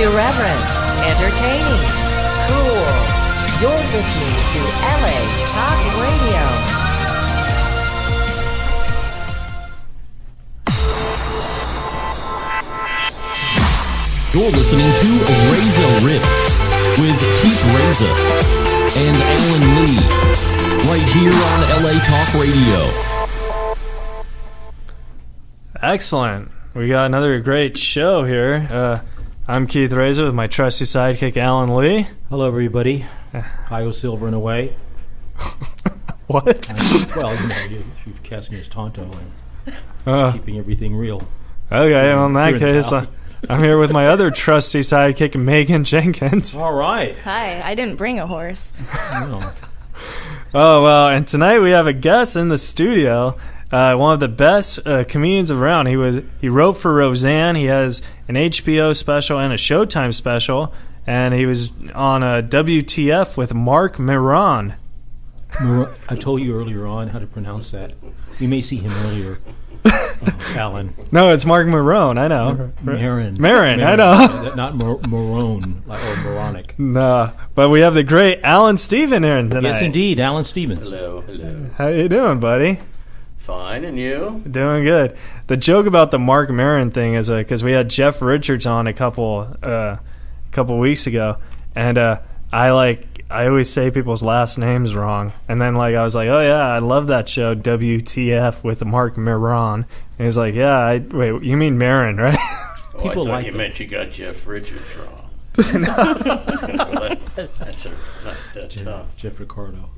Irreverent, entertaining, cool. You're listening to LA Talk Radio. You're listening to Reza Riffs with Keith Reza and Allan Lee, right here on LA Talk Radio. Excellent. We got another great show here. I'm Keith Reza with my trusty sidekick, Allan Lee. Hello, everybody. Io Silver and away. What? Well, you've cast me as Tonto and keeping everything real. Okay, well, in that case, I'm here with my other trusty sidekick, Megan Jenkins. All right. Hi, I didn't bring a horse. No. Oh, well, and tonight we have a guest in the studio. One of the best comedians around. He wrote for Roseanne. He has an HBO special and a Showtime special, and he was on a WTF with Mark Maron. I told you earlier on how to pronounce that. You may see him earlier, Allan. No, it's Mark Maron. I know. Maron, I know. Not Marone or moronic. No, but we have the great Allan Stephan here tonight. Yes, indeed, Allan Stephan. Hello. How you doing, buddy? Fine, and you? Doing good. The joke about the Mark Maron thing is because we had Jeff Richards on a couple weeks ago, and I always say people's last names wrong, and then I was like, oh yeah, I love that show WTF with Mark Maron, and he's like, yeah, wait, you mean Maron, right? Oh, People I thought like you that. meant you got Jeff Richards wrong. That's not that tough. Jeff Ricardo.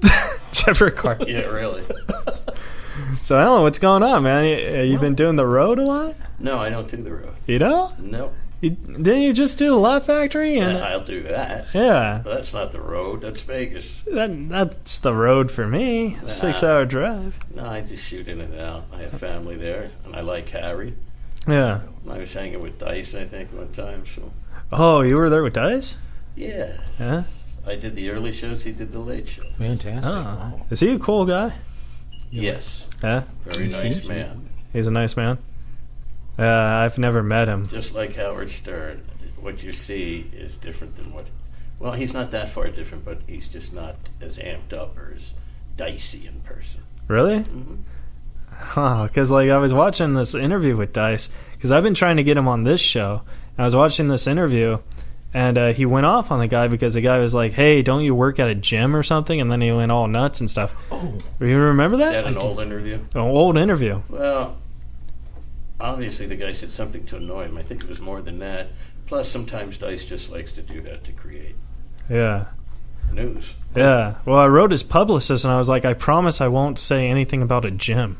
Jeff Ricardo. Yeah, really. So Allan, what's going on, man? You been doing the road a lot? No, I don't do the road. You don't? Nope. Didn't you just do the Laugh Factory? And Yeah, I'll do that. yeah. But that's not the road. That's Vegas. That's the road for me. Nah. 6-hour drive. No, I just shoot in and out. I have family there, and I like Harry. Yeah. I was hanging with Dice, I think, one time. So Oh, you were there with Dice? yeah, Yeah. I did the early shows. He did the late shows. Fantastic. Oh. Wow. Is he a cool guy? Yes, Yeah. very nice man. He's a nice man. I've never met him. Just like Howard Stern, what you see is different than what... Well, he's not that far different, but he's just not as amped up or as dicey in person. Really? Mm-hmm. Huh, because I was watching this interview with Dice, because I've been trying to get him on this show. I was watching this interview, and he went off on the guy because the guy was like, hey, don't you work at a gym or something? And then he went all nuts and stuff. Oh. You remember Is that? that an old interview? An old interview. Well, obviously the guy said something to annoy him. I think it was more than that. Plus, sometimes Dice just likes to do that to create Yeah. news. Yeah. Well, I wrote his publicist, and I was like, I promise I won't say anything about a gym.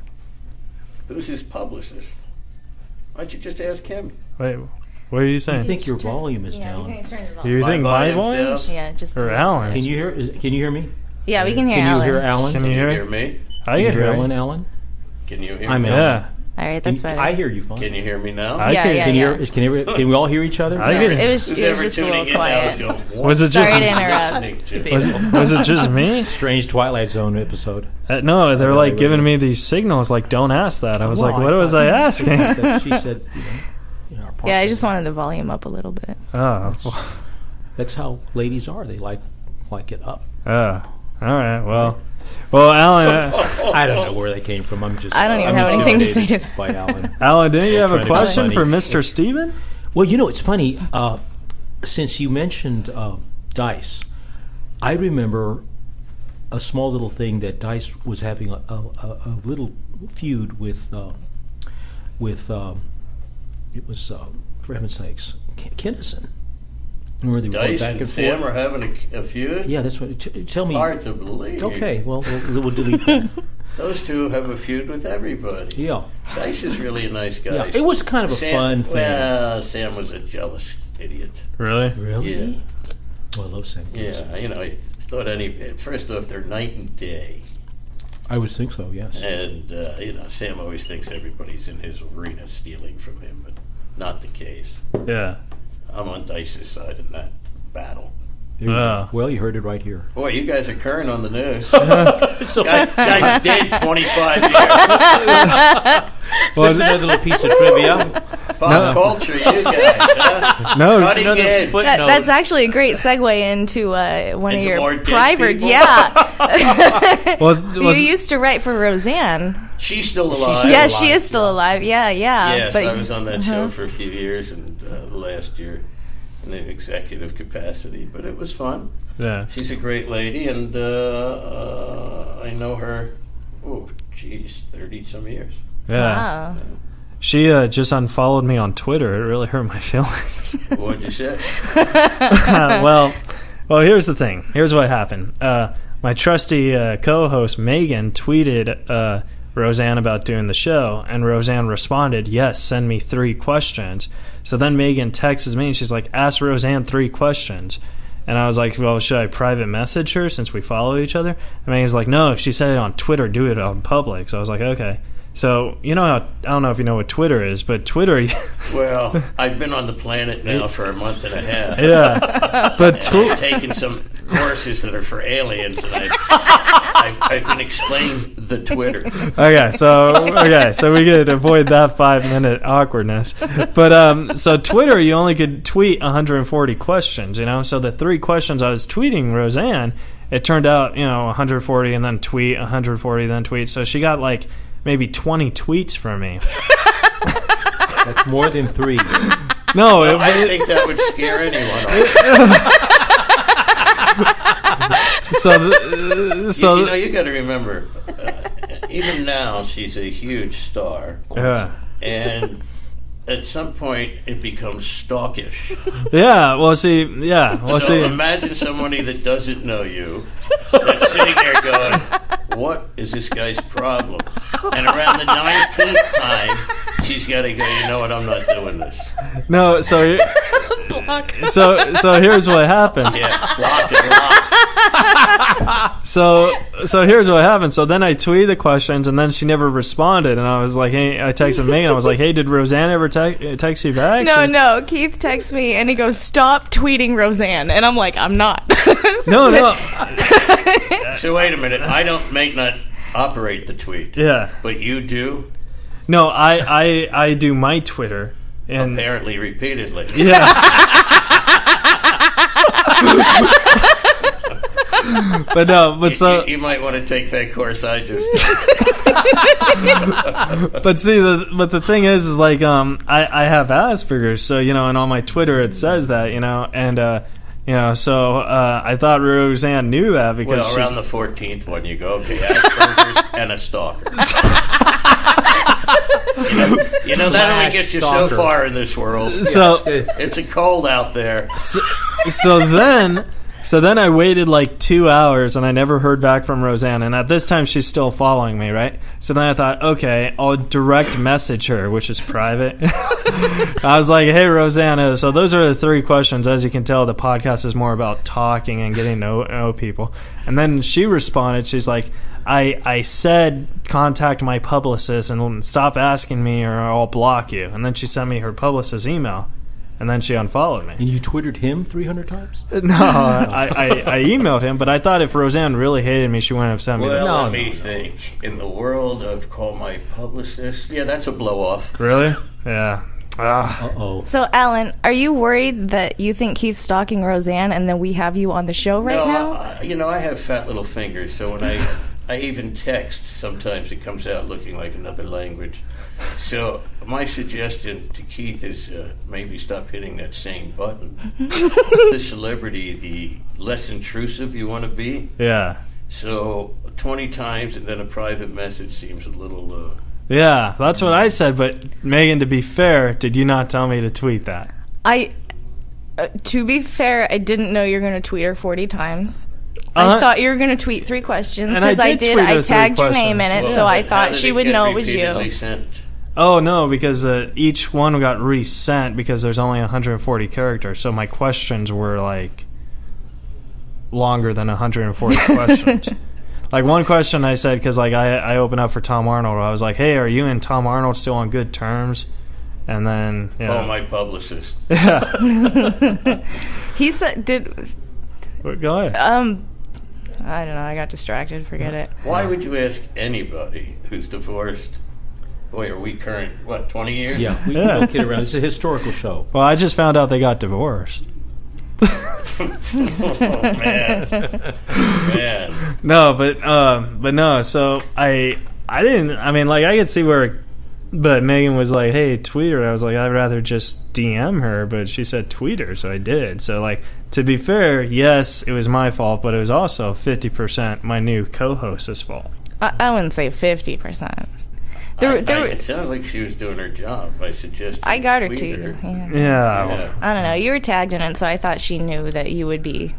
Who's his publicist? Why don't you just ask him? Wait, what are you I saying? think your volume is Yeah, down. you can turn the volume. You My think my volume's voice? down? Yeah, just Or Allan? Can you hear me? Yeah, we can hear Can Allan. you hear Allan? Can you hear? Hear me? I Can you can hear hear Allan, you. Allan? Can you hear I'm me? Allan. Yeah. All right, that's better. I hear you fine. Can you hear me now? I Yeah, can. yeah, Can, yeah. can we all hear each other? I can. It was Who's just ever a tuning little in now quiet. is going, what? Was it just? Sorry to interrupt. Listening to? Was it just me? Strange Twilight Zone episode. No, they're Really? giving me these signals like, don't ask that. I was Well, like, what I was thought- I asking? That she said, our partner. Yeah, I just wanted the volume up a little bit. Oh. That's how ladies are. They like it up. All right. Well, Allan, I don't know where they came from. I'm I don't even have anything to say to that. by Allan. Allan, didn't you have Trying a to be question funny. for Mr. Stephan? Well, it's funny. Since you mentioned Dice, I remember a small little thing that Dice was having a little feud with. It was for heaven's sakes, Kinnison. Remember they were going Dice back and and Sam forth. are having a feud? Yeah, that's what. Tell me. Hard to believe. Okay, well, we'll delete that. Those two have a feud with everybody. Yeah. Dice is really a nice guy. Yeah, it was kind of a fun thing. Well, Sam was a jealous idiot. Really? Really? Yeah. Well, I love Sam. Yeah, I thought first off, they're night and day. I would think so, yes. And, Sam always thinks everybody's in his arena stealing from him, but not the case. Yeah. I'm on Dice's side in that battle. There you go. Wow. Well, you heard it right here. Boy, you guys are current on the news. So, Guy's dead 25 years. just another little piece of trivia. Pop culture, you guys, huh? No, Cutting edge. That's actually a great segue into one of Into your more dead private. people? Yeah. well, You used to write for Roseanne. She's still alive. Yes, she is still alive. Yeah. Yes, But, I was on that show for a few years, and last year in an executive capacity, but it was fun. yeah. She's a great lady, and I know her, 30-some years. Yeah. Wow. She just unfollowed me on Twitter. It really hurt my feelings. What'd you say? well, here's the thing. Here's what happened. My trusty co-host Megan tweeted Roseanne about doing the show, and Roseanne responded, "Yes, send me 3 questions." So then Megan texts me, and she's like, "Ask Roseanne 3 questions." And I was like, "Well, should I private message her since we follow each other?" And Megan's like, "No, she said it on Twitter. Do it on public." So I was like, "Okay." So, you know how, I don't know if you know what Twitter is, but Twitter... Well, I've been on the planet now for a month and a half. Yeah. But I've taken some courses that are for aliens, and I've been explaining the Twitter. Okay, so we could avoid that 5-minute awkwardness. But so Twitter, you only could tweet 140 questions, you know? So the 3 questions I was tweeting Roseanne, it turned out, 140 and then tweet, 140 then tweet. So she got like maybe 20 tweets from me. That's more than 3. No, I think that would scare anyone. So you got to remember, even now she's a huge star, and at some point it becomes stalkish. Yeah, So imagine somebody that doesn't know you that's sitting there going, "What is this guy's problem?" And around the 19th time, she's got to go, "You know what? I'm not doing this." No, so Block. So here's what happened. Yeah, block and lock. So here's what happened. So then I tweeted the questions, and then she never responded. And I was like, "Hey," I texted Megan. I was like, "Hey, did Roseanne ever text you back?" No. Keith texts me and he goes, "Stop tweeting Roseanne," and I'm like, "I'm not." No. So wait a minute. I may not operate the tweet. Yeah. But you do? No, I do my Twitter. And apparently repeatedly. Yes. But you might want to take that course I just did. But see, the thing is like I have Asperger's, so and on my Twitter it says that, and so I thought Roseanne knew that because around the 14th one you go, okay, Asperger's and a stalker. That only gets you so far in this world. So it's a cold out there. So then I waited like 2 hours and I never heard back from Roseanne. And at this time, she's still following me, right? So then I thought, okay, I'll direct message her, which is private. I was like, "Hey, Roseanne, so those are the 3 questions. As you can tell, the podcast is more about talking and getting to know people." And then she responded. She's like, I said contact my publicist and stop asking me or I'll block you. And then she sent me her publicist's email. And then she unfollowed me. And you Twittered him 300 times? No, I emailed him, but I thought if Roseanne really hated me, she wouldn't have sent me that. Let me think. In the world of call my publicist, that's a blow-off. Really? Yeah. Uh-oh. So, Allan, are you worried that you think Keith's stalking Roseanne and then we have you on the show right now? I have fat little fingers, so when I even text, sometimes it comes out looking like another language. So my suggestion to Keith is maybe stop hitting that same button. The celebrity, the less intrusive you want to be. Yeah. So 20 times and then a private message seems a little... Yeah, that's what I said, but Megan, to be fair, did you not tell me to tweet that? To be fair, I didn't know you were going to tweet her 40 times. I thought you were going to tweet 3 questions because I tagged your name in it, so I thought she would know it was you. Sent? Oh, no, because each one got resent because there's only 140 characters, so my questions were, like, longer than 140 questions. Like, one question I said, because, like, I opened up for Tom Arnold. I was like, "Hey, are you and Tom Arnold still on good terms?" And then, my publicist. Yeah. He said, Go ahead. I don't know. I got distracted. Forget it. Why would you ask anybody who's divorced Boy, are we current, 20 years? Yeah, we don't kid around. It's a historical show. Well, I just found out they got divorced. Oh, man. No, but no. So I didn't. I mean, like, I could see where. But Megan was like, "Hey, tweet her." I was like, "I'd rather just DM her," but she said tweet her, so I did. So, like, to be fair, yes, it was my fault, but it was also 50% my new co-host's fault. I wouldn't say 50%. It sounds like she was doing her job by suggesting. I got her tweet to you. her. Yeah. I don't know. You were tagged in it, so I thought she knew that you would be.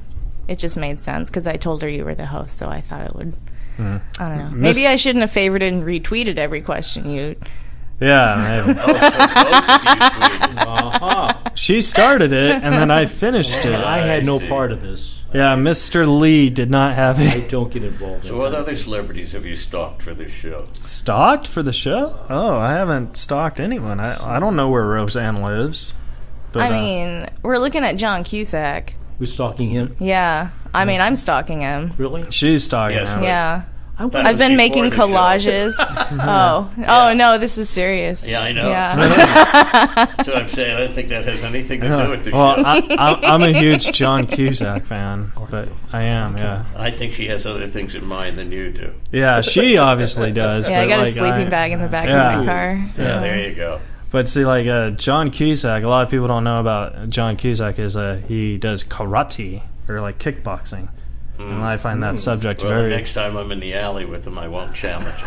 It just made sense because I told her you were the host, so I thought it would. I don't know. Maybe I shouldn't have favorited and retweeted every question you. Yeah, maybe. She started it, and then I finished it. I had no part of this. Yeah, Mr. Lee did not have I it. don't get involved. So what other celebrities have you stalked for this show? Stalked for the show? Oh, I haven't stalked anyone. I don't know where Roseanne lives. But, I mean, we're looking at John Cusack. We're stalking him? Yeah. I mean, I'm stalking him. Really? she's stalking Yes. him. Yeah. That I've been was making before the show. collages. Oh, no, this is serious. Yeah, I know. Yeah. That's what I'm saying. I don't think that has anything to do with the Well, show. I'm a huge John Cusack fan, but I am, yeah. I think she has other things in mind than you do. Yeah, she obviously does. Yeah, but I got a like, sleeping bag in the back Yeah. of my car. Yeah, there you go. But see, like John Cusack, a lot of people don't know about John Cusack is he does karate or like kickboxing, and I find that subject Well, very. the next time I'm in the alley with him, I won't challenge him.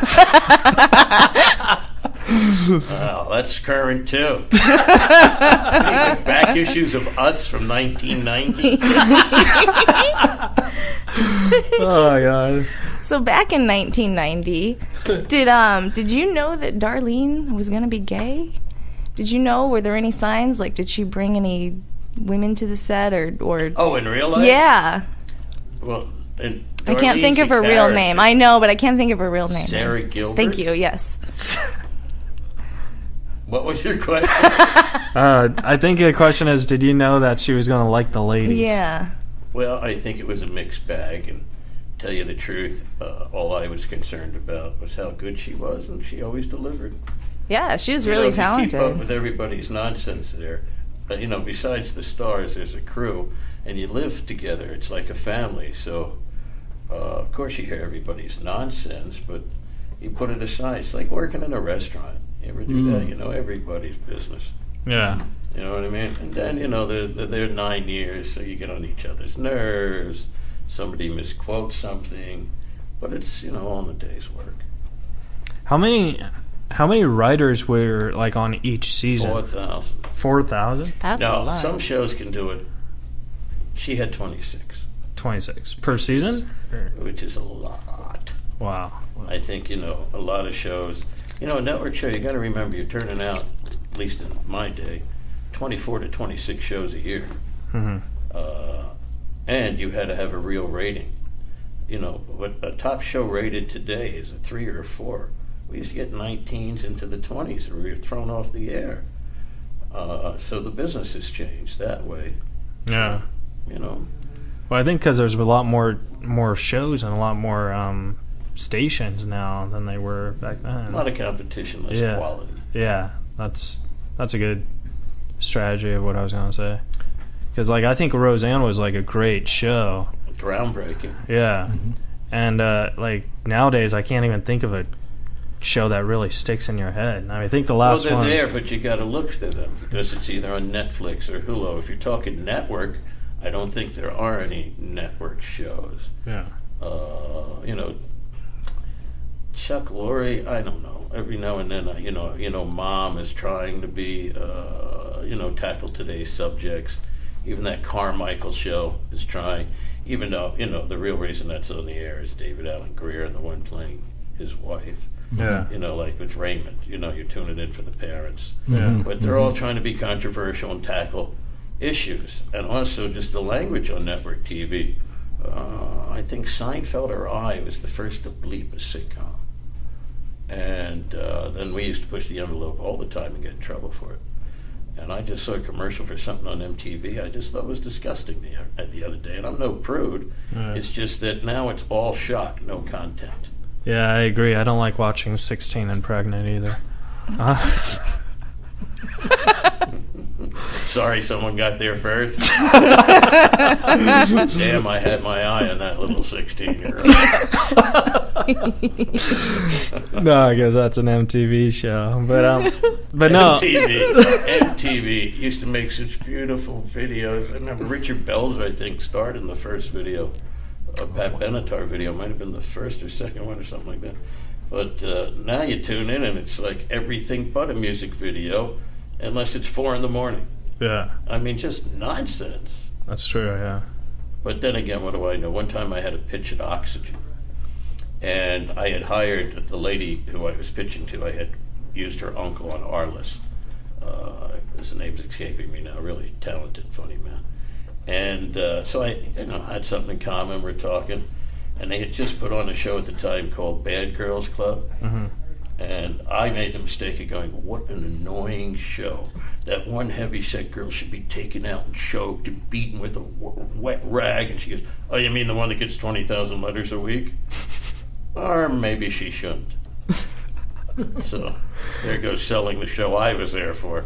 Well, that's current too. Back issues of Us from 1990. Oh my god! So back in 1990, did you know that Darlene was going to be gay? Did you know? Were there any signs? Like, did she bring any women to the set or? Oh, in real life? Yeah. Well, and I can't Darlene's think of a her real character. name. I know, but I can't think of her real name. Sarah Gilbert? Thank you. Yes. What was your question? I think the question is, did you know that she was going to like the ladies? Yeah. Well, I think it was a mixed bag, and tell you the truth, all I was concerned about was how good she was, and she always delivered. Yeah, she was You know, really if you talented. keep up with everybody's nonsense there. Besides the stars, there's a crew, and you live together. It's like a family. So, of course, you hear everybody's nonsense, but you put it aside. It's like working in a restaurant. You ever do that? You know everybody's business. Yeah. You know what I mean? And then, they're 9 years, so you get on each other's nerves. Somebody misquotes something. But it's, all in the day's work. How many writers were like on each season? 4,000. 4,000? That's a Now, lot. some shows can do it. She had 26. 26 per season? Which is a lot. Wow. I think, a lot of shows, a network show, you got to remember you're turning out, at least in my day, 24 to 26 shows a year. Mm-hmm. And you had to have a real rating. What a top show rated today is a 3 or a 4. We used to get 19s into the 20s, or we were thrown off the air. So the business has changed that way. Yeah. Well, I think because there's a lot more shows and a lot more stations now than they were back then. a lot of competition, less quality. Yeah, that's a good strategy of what I was going to say. Because I think Roseanne was a great show. Groundbreaking. Yeah, and nowadays I can't even think of a show that really sticks in your head. I think the last they're one. there, but you got to look to them because it's either on Netflix or Hulu. If you're talking network, I don't think there are any network shows. Yeah. Chuck Lorre, I don't know. Every now and then, Mom is trying to be, tackle today's subjects. Even that Carmichael show is trying. Even though, the real reason that's on the air is David Alan Grier and the one playing his wife. Yeah. Like with Raymond, you're tuning in for the parents. Yeah. But they're all trying to be controversial and tackle issues. And also just the language on network TV. I think Seinfeld or I was the first to bleep a sitcom. And then we used to push the envelope all the time and get in trouble for it. And I just saw a commercial for something on MTV I just thought was disgusting the other day. And I'm no prude. It's just that now it's all shock, no content. Yeah, I agree. I don't like watching 16 and Pregnant either. Sorry, someone got there first. Damn, I had my eye on that little 16-year-old. No, I guess that's an MTV show, but no. MTV used to make such beautiful videos. I remember Richard Belzer, I think, starred in the first video. A Pat Benatar video might have been the first or second one or something like that. But now you tune in and it's like everything but a music video, unless it's 4 a.m. Yeah. I mean, just nonsense. That's true, yeah. But then again, what do I know? One time I had a pitch at Oxygen, and I had hired the lady who I was pitching to. I had used her uncle on our list. His name's escaping me now. Really talented, funny man. And so I had something in common. We're talking, and they had just put on a show at the time called Bad Girls Club. Mm-hmm. And I made the mistake of going, what an annoying show. That one heavy-set girl should be taken out and choked and beaten with a wet rag. And she goes, oh, you mean the one that gets 20,000 letters a week? Or maybe she shouldn't. So there goes selling the show I was there for.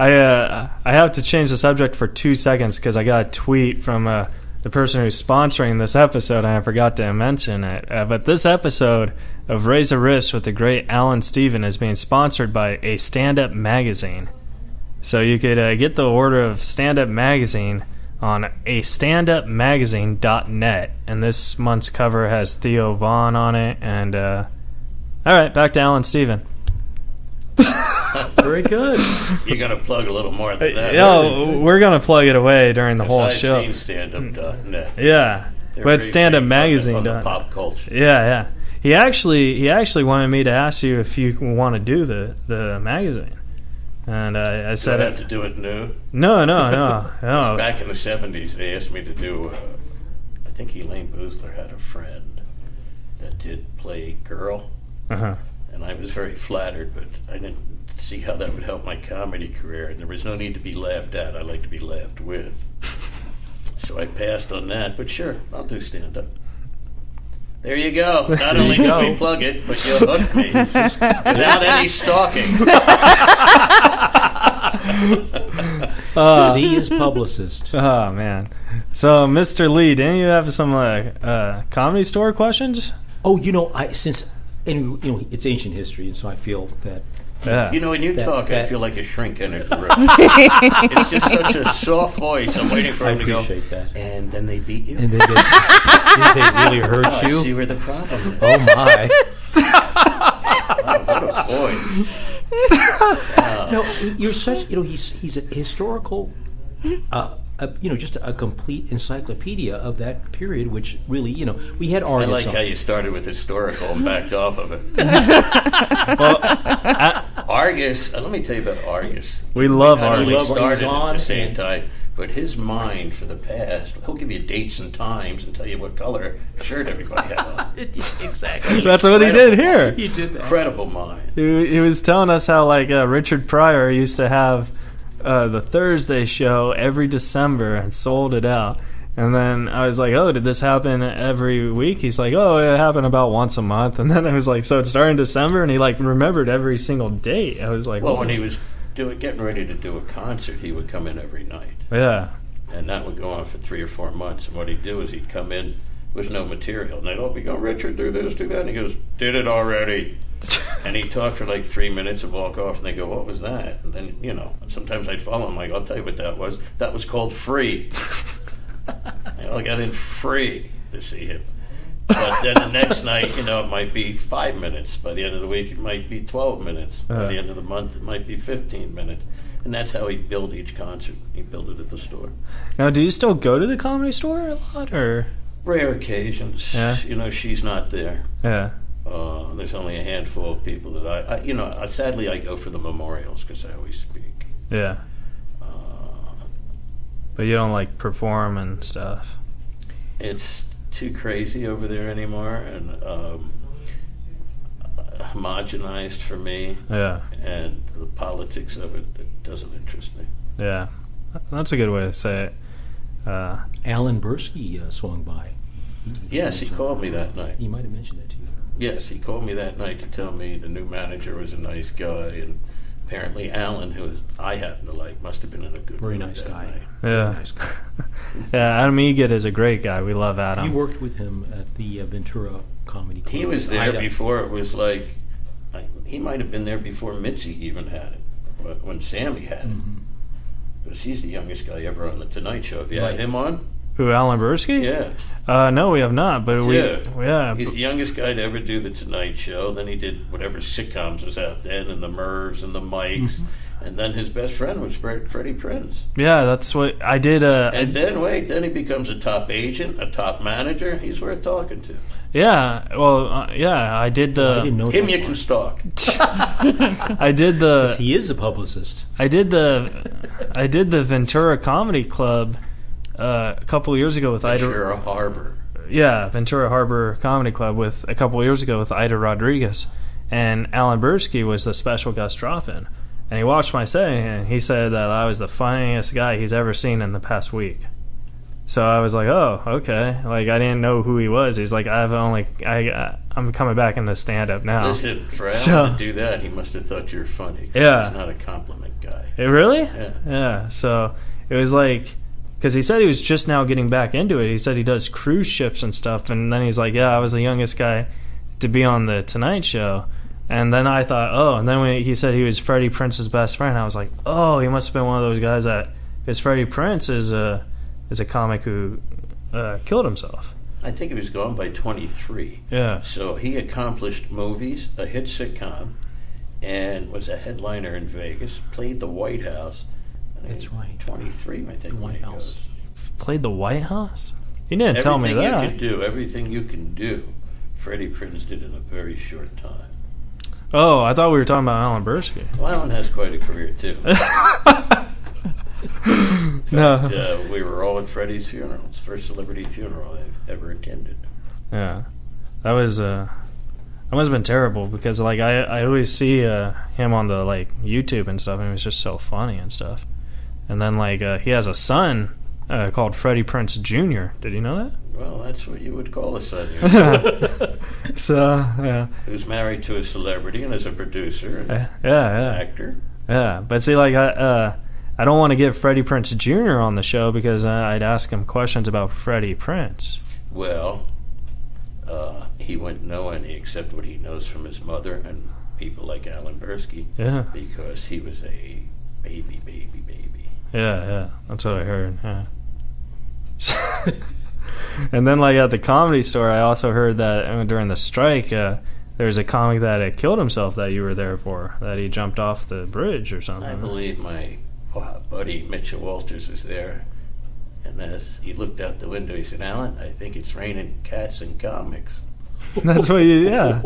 I have to change the subject for 2 seconds because I got a tweet from the person who's sponsoring this episode, and I forgot to mention it. But this episode of Reza Riffs with the great Allan Stephan is being sponsored by a stand-up magazine. So you could get the order of stand-up magazine on a standupmagazine.net. And this month's cover has Theo Vaughn on it. And all right, back to Allan Stephan. Very good. You're going to plug a little more than that. We're going to plug it away during the whole show. I've seen standup.net. Yeah, but stand-up magazine on the pop culture. Yeah. He actually wanted me to ask you if you want to do the magazine, and I said, do I have to do it new? No. Back in the 70s, they asked me to do. I think Elaine Boozler had a friend that did play girl, and I was very flattered, but I didn't see how that would help my comedy career, and there was no need to be laughed at. I like to be laughed with. So I passed on that, but sure, I'll do stand-up. There you go. Not only do we plug it, but you'll hook me without any stalking. C is publicist. Oh, man. So, Mr. Lee, didn't you have some Comedy Store questions? Oh, it's ancient history, and so I feel that. Yeah. When you talk, I feel like a shrink entered the room. It's just such a soft voice. I'm waiting for him to go. I appreciate that. And then they beat you. And then did they really hurt you? I see where the problem is. Oh my! Wow, what a voice! No, you're such. He's a historical. Just a complete encyclopedia of that period, which really, we had Argus. I like how you started with historical and backed off of it. Argus, let me tell you about Argus. We love Argus. We started at the same time, but his mind for the past, he'll give you dates and times and tell you what color shirt everybody had on. Exactly. That's what he did here. He did that. Incredible mind. He was telling us how, Richard Pryor used to have the Thursday show every December and sold it out. And then I was like, oh, did this happen every week? He's like, oh, it happened about once a month. And then I was like, so it started in December, and he remembered every single date. I was like, well, when he was getting ready to do a concert, he would come in every night. Yeah. And that would go on for 3 or 4 months. And what he'd do is he'd come in with no material. And they'd all be going, Richard, do this, do that. And he goes, did it already. And he'd talk for 3 minutes and walk off, and they go, what was that? And then, sometimes I'd follow him, I'll tell you what that was. That was called free. I got in free to see him. But then the next night, it might be 5 minutes. By the end of the week, it might be 12 minutes. By the end of the month, it might be 15 minutes. And that's how he'd build each concert. He'd build it at the store. Now, do you still go to the Comedy Store a lot, or? Rare occasions. Yeah. She's not there. Yeah. There's only a handful of people that I sadly I go for the memorials because I always speak. Yeah. But you don't perform and stuff. It's too crazy over there anymore, and homogenized for me. Yeah. And the politics of it doesn't interest me. Yeah, that's a good way to say it. Alan Bursky swung by. Yes, he called me that night. He might have mentioned that to you. Yes, he called me that night to tell me the new manager was a nice guy, and apparently Allan, who I happen to like, must have been in a good Very mood nice that guy. night. Yeah. Very nice guy. Yeah, Adam Egid is a great guy. We love Adam. You worked with him at the Ventura Comedy Club. He was there before it was like, he might have been there before Mitzi even had it, when Sammy had it. Because he's the youngest guy ever on The Tonight Show. Have you had him on? Who, Alan Bursky? Yeah. No, we have not. But Yeah. He's the youngest guy to ever do The Tonight Show. Then he did whatever sitcoms was out then, and the Mervs and the Mikes. And then his best friend was Freddie Prinze. Yeah, that's what I did. Then he becomes a top agent, a top manager. He's worth talking to. Yeah, well, I did the. I didn't know Him that you part. can stalk. I did the. He is a publicist. I did the Ventura Comedy Club a couple of years ago with Ventura Harbor. Yeah, Ventura Harbor Comedy Club with a couple of years ago with Ida Rodriguez, and Alan Bursky was the special guest drop-in, and he watched my set and he said that I was the funniest guy he's ever seen in the past week. So I was like, oh, okay. Like, I didn't know who he was. He's like, I'm coming back into stand-up now. Listen, for Alan to do that, he must have thought you were funny. Yeah. He's not a compliment guy. Really? Yeah. So it was like, because he said he was just now getting back into it. He said he does cruise ships and stuff. And then he's like, yeah, I was the youngest guy to be on The Tonight Show. And then I thought, oh, and then when he said he was Freddie Prince's best friend, I was like, oh, he must have been one of those guys that, because Freddie Prince is a comic who killed himself. I think he was gone by 23. Yeah. So he accomplished movies, a hit sitcom, and was a headliner in Vegas, played the White House. That's right. 23, I think. The White House. Played the White House? He didn't tell me that. Everything you can do, Freddie Prinze did in a very short time. Oh, I thought we were talking about Alan Bursky. Well, Alan has quite a career, too. No. We were all at Freddie's funeral. It's the first celebrity funeral I've ever attended. Yeah. That was that must have been terrible because like I always see him on the like YouTube and stuff, and it was just so funny and stuff. And then like he has a son called Freddie Prinze Jr. Did you know that? Well, that's what you would call a son. So yeah. Who's married to a celebrity and is a producer and actor. Yeah, but see, like I don't want to get Freddie Prinze Jr. on the show because I'd ask him questions about Freddie Prinze. Well, he wouldn't know any except what he knows from his mother and people like Alan Bursky. Yeah. Because he was a baby. Yeah, that's what I heard. Yeah. And then, like at the Comedy Store, I also heard that during the strike, there's a comic that killed himself that you were there for. That he jumped off the bridge or something. I believe my buddy Mitchell Walters was there, and as he looked out the window, he said, "Alan, I think it's raining cats and comics." That's what yeah.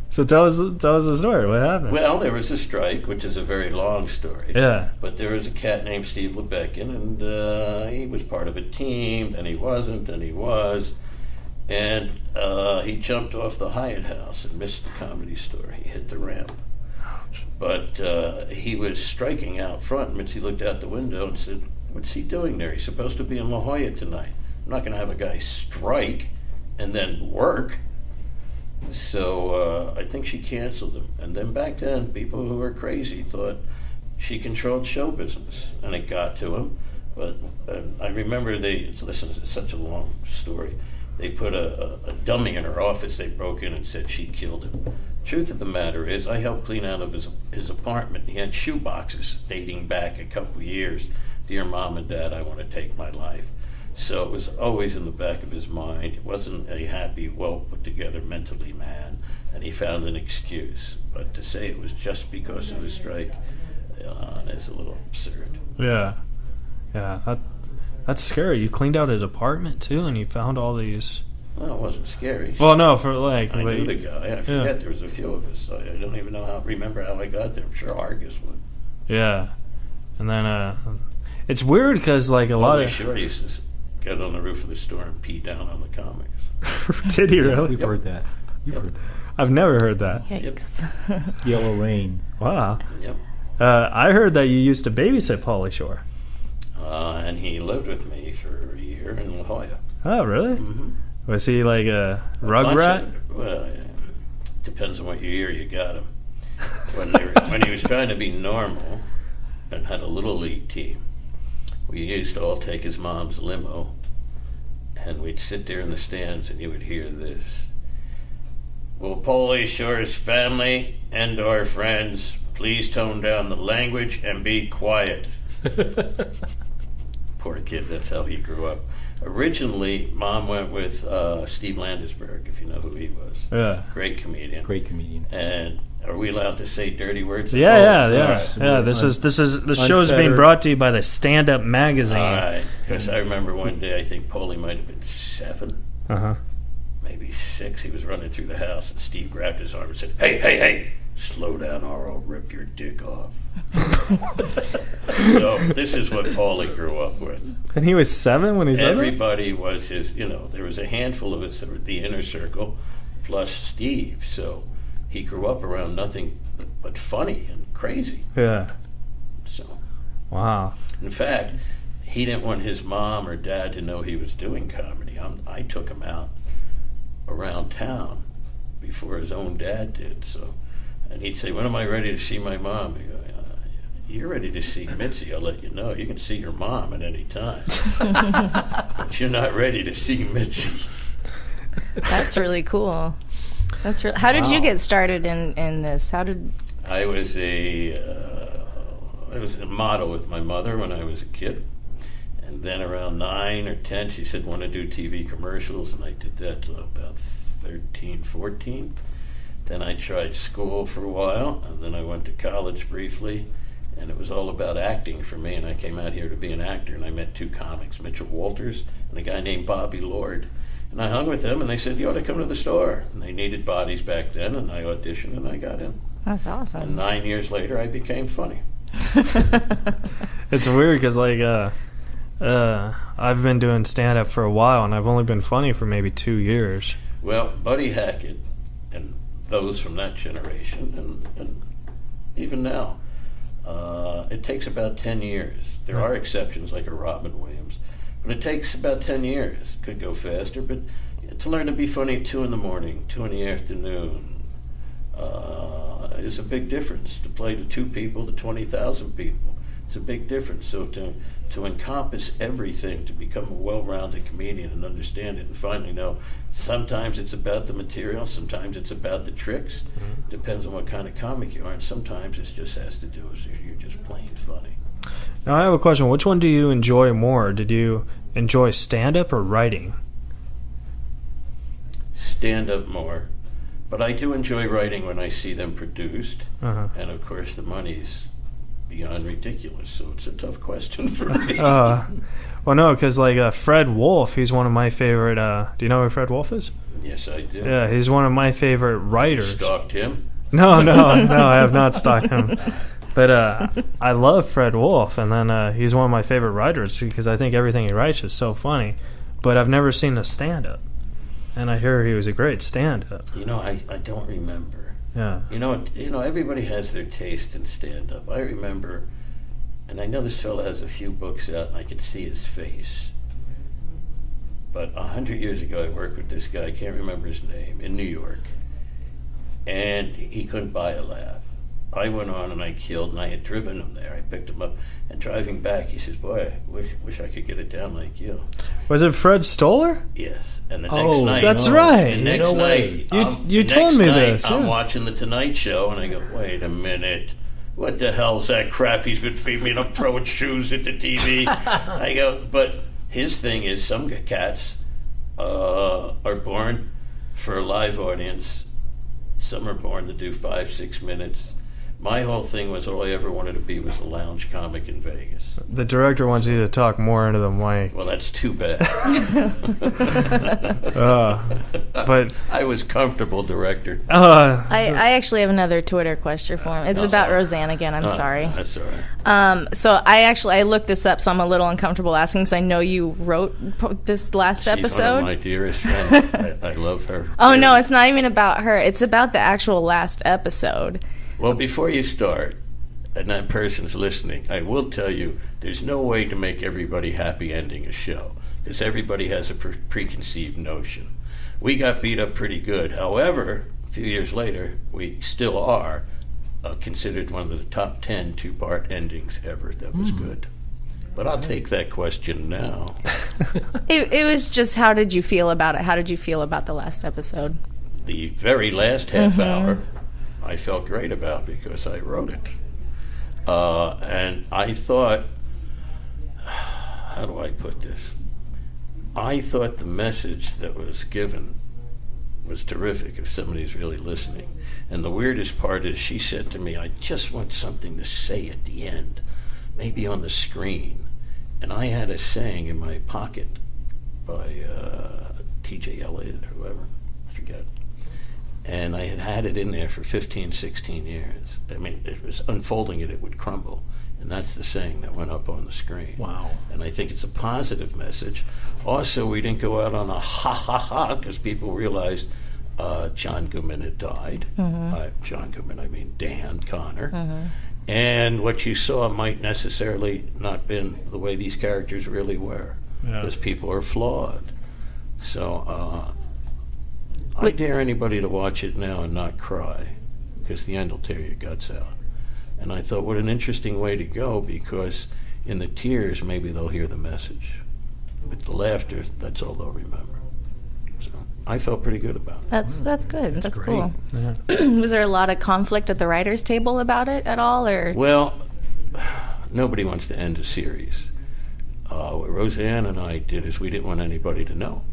So tell us the story. What happened? Well, there was a strike, which is a very long story. Yeah. But there was a cat named Steve Lebeckin, and he was part of a team, then he wasn't, then he was. And he jumped off the Hyatt House and missed the Comedy Store. He hit the ramp. But he was striking out front, and Mitzi looked out the window and said, "What's he doing there? He's supposed to be in La Jolla tonight. I'm not going to have a guy strike and then work." So I think she canceled him. And then back then, people who were crazy thought she controlled show business, and it got to him. But I remember listen, it's such a long story. They put a dummy in her office. They broke in and said she killed him. Truth of the matter is, I helped clean out of his apartment. He had shoe boxes dating back a couple years. "Dear Mom and Dad, I want to take my life." So it was always in the back of his mind. It wasn't a happy, well-put-together mentally man, and he found an excuse. But to say it was just because of the strike is a little absurd. Yeah. That's scary. You cleaned out his apartment, too, and you found all these... Well, it wasn't scary. Well, no, for like... I knew the guy. I forget there was a few of us. I don't even remember how I got there. I'm sure Argus would. Yeah. And then, it's weird because, like, a lot of... Sure used to get on the roof of the store and pee down on the comics. Did he really? We've heard that. You've heard that. I've never heard that. Yikes. Yellow Rain. Wow. Yep. I heard that you used to babysit Pauly Shore. And he lived with me for a year in La Jolla. Oh, really? Mm-hmm. Was he like a rugrat? Well, yeah. Depends on what year you got him. When he was trying to be normal and had a little league team, we used to all take his mom's limo, and we'd sit there in the stands, and you would hear this. Will Paulie Shore's family and our friends please tone down the language and be quiet? Poor kid, that's how he grew up. Originally, Mom went with Steve Landesberg, if you know who he was. Yeah. Great comedian. And are we allowed to say dirty words? Yeah. This show's being brought to you by the Stand Up magazine. All right, because I remember one day, I think Paulie might have been 7, maybe 6. He was running through the house, and Steve grabbed his arm and said, "Hey, slow down, or I'll rip your dick off." So this is what Paulie grew up with. And he was 7 when he said that? Everybody was his. There was a handful of us that were the inner circle, plus Steve. So he grew up around nothing but funny and crazy. Yeah. So. Wow. In fact, he didn't want his mom or dad to know he was doing comedy. I took him out around town before his own dad did. So, and he'd say, "When am I ready to see my mom?" He'd go, "You're ready to see Mitzi. I'll let you know. You can see your mom at any time, but you're not ready to see Mitzi." That's really cool. How did you get started in this? I was a model with my mother when I was a kid, and then around 9 or 10, she said, "Want to do TV commercials?" And I did that till about 13, 14. Then I tried school for a while, and then I went to college briefly, and it was all about acting for me. And I came out here to be an actor, and I met 2 comics, Mitchell Walters and a guy named Bobby Lord. And I hung with them, and they said, "You ought to come to the store." And they needed bodies back then, and I auditioned, and I got in. That's awesome. And 9 years later, I became funny. It's weird because, I've been doing stand-up for a while, and I've only been funny for maybe 2 years. Well, Buddy Hackett and those from that generation, and even now, it takes about 10 years. There are exceptions, like a Robin Williams. But it takes about 10 years. Could go faster, but to learn to be funny at 2 in the morning, 2 in the afternoon, is a big difference. To play to 2 people, to 20,000 people, it's a big difference. So to encompass everything, to become a well-rounded comedian and understand it and finally know sometimes it's about the material, sometimes it's about the tricks. Depends on what kind of comic you are, and sometimes it just has to do with you're just plain funny. Now, I have a question. Which one do you enjoy more? Did you enjoy stand-up or writing? Stand-up more. But I do enjoy writing when I see them produced. And, of course, the money's beyond ridiculous, so it's a tough question for me. Well, no, because, Fred Wolf, he's one of my favorite... do you know who Fred Wolf is? Yes, I do. Yeah, he's one of my favorite writers. You stalked him? No, I have not stalked him. But I love Fred Wolf, and then he's one of my favorite writers because I think everything he writes is so funny. But I've never seen a stand-up, and I hear he was a great stand-up. I don't remember. Yeah. Everybody has their taste in stand-up. I remember, and I know this fellow has a few books out, and I could see his face. But 100 years ago, I worked with this guy, I can't remember his name, in New York, and he couldn't buy a laugh. I went on and I killed, and I had driven him there. I picked him up, and driving back, he says, "Boy, I wish I could get it down like you." Was it Fred Stoller? Yes. And the next night... that's right. The next night... You told me this. I'm watching The Tonight Show, and I go, "Wait a minute. What the hell's that crap he's been feeding me? And I'm throwing shoes at the TV." I go, but his thing is some cats are born for a live audience. Some are born to do 5-6 minutes. My whole thing was all I ever wanted to be was a lounge comic in Vegas. The director wants you to talk more into the mic. Well, that's too bad. But I was comfortable, director. I actually have another Twitter question for him. It's about Roseanne again. I'm sorry. That's all right. So I looked this up, so I'm a little uncomfortable asking because I know you wrote this last episode. She's one of my dearest friends. I love her. Oh, no, it's not even about her. It's about the actual last episode. Well, before you start, and that person's listening, I will tell you there's no way to make everybody happy ending a show. because everybody has a preconceived notion. We got beat up pretty good. However, a few years later, we still are considered one of the top 10 two-part endings ever. That was good. But I'll take that question now. It was just, how did you feel about it? How did you feel about the last episode? The very last half hour, I felt great about because I wrote it. And I thought, how do I put this? I thought the message that was given was terrific if somebody's really listening. And the weirdest part is she said to me, I just want something to say at the end, maybe on the screen. And I had a saying in my pocket by T.J. Elliott or whoever, I forget. And I had it in there for 15, 16 years. I mean, it was unfolding it would crumble. And that's the saying that went up on the screen. Wow. And I think it's a positive message. Also, we didn't go out on a ha-ha-ha because people realized John Goodman had died. John Goodman, I mean Dan Connor. And what you saw might necessarily not been the way these characters really were, because people are flawed. So I dare anybody to watch it now and not cry, because the end will tear your guts out. And I thought, what an interesting way to go, because in the tears, maybe they'll hear the message. With the laughter, that's all they'll remember. So I felt pretty good about it. That's good. That's great. Cool. Was there a lot of conflict at the writers' table about it at all, or? Well, nobody wants to end a series. What Roseanne and I did is we didn't want anybody to know,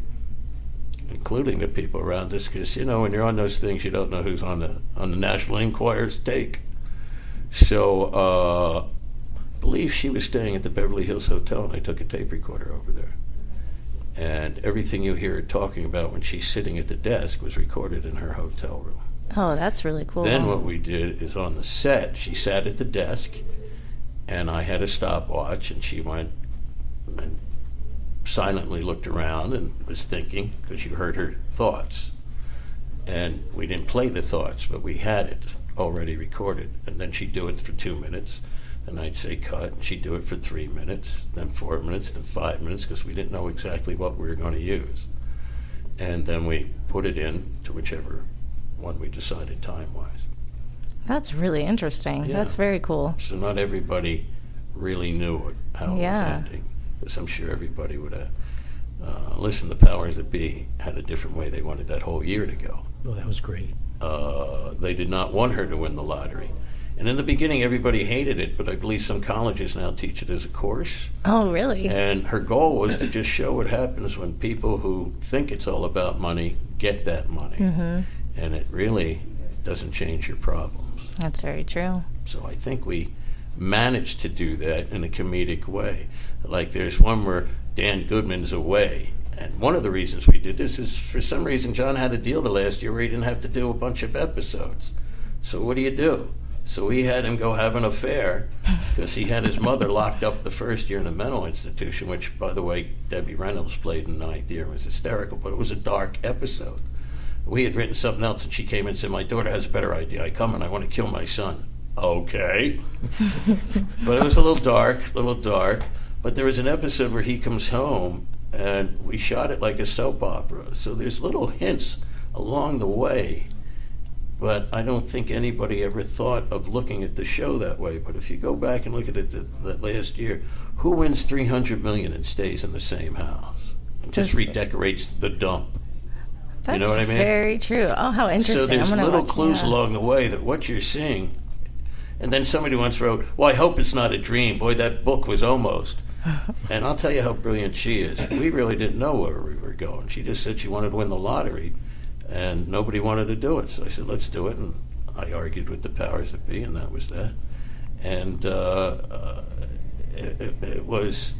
including the people around us, because when you're on those things, you don't know who's on the National Enquirer's take. So, I believe she was staying at the Beverly Hills Hotel, and I took a tape recorder over there. And everything you hear her talking about when she's sitting at the desk was recorded in her hotel room. Oh, that's really cool. Then what we did is on the set, she sat at the desk, and I had a stopwatch, and she went and silently looked around and was thinking, because you heard her thoughts. And we didn't play the thoughts, but we had it already recorded. And then she'd do it for 2 minutes, then I'd say cut, and she'd do it for 3 minutes, then 4 minutes, then 5 minutes, because we didn't know exactly what we were going to use. And then we put it in to whichever one we decided time-wise. That's really interesting. Yeah. That's very cool. So not everybody really knew how it was ending, because I'm sure everybody would have listened. The powers that be had a different way they wanted that whole year to go. Oh, that was great. They did not want her to win the lottery. And in the beginning, everybody hated it, but I believe some colleges now teach it as a course. Oh, really? And her goal was to just show what happens when people who think it's all about money get that money. And it really doesn't change your problems. That's very true. So I think we managed to do that in a comedic way. Like there's one where Dan Goodman's away. And one of the reasons we did this is for some reason John had a deal the last year where he didn't have to do a bunch of episodes. So what do? So we had him go have an affair because he had his mother locked up the first year in a mental institution, which, by the way, Debbie Reynolds played in the 9th year and was hysterical, but it was a dark episode. We had written something else, and she came in and said, my daughter has a better idea. I come and I want to kill my son. Okay. But it was a little dark. But there was an episode where he comes home, and we shot it like a soap opera. So there's little hints along the way. But I don't think anybody ever thought of looking at the show that way. But if you go back and look at it that last year, who wins $300 million and stays in the same house and just redecorates the dump? That's you know what I mean? Very true. Oh, how interesting. So there's little clues along the way that what you're seeing. And then somebody once wrote, well, I hope it's not a dream. Boy, that book was almost. And I'll tell you how brilliant she is. We really didn't know where we were going. She just said she wanted to win the lottery. And nobody wanted to do it. So I said, let's do it. And I argued with the powers that be, and that was that. And it was,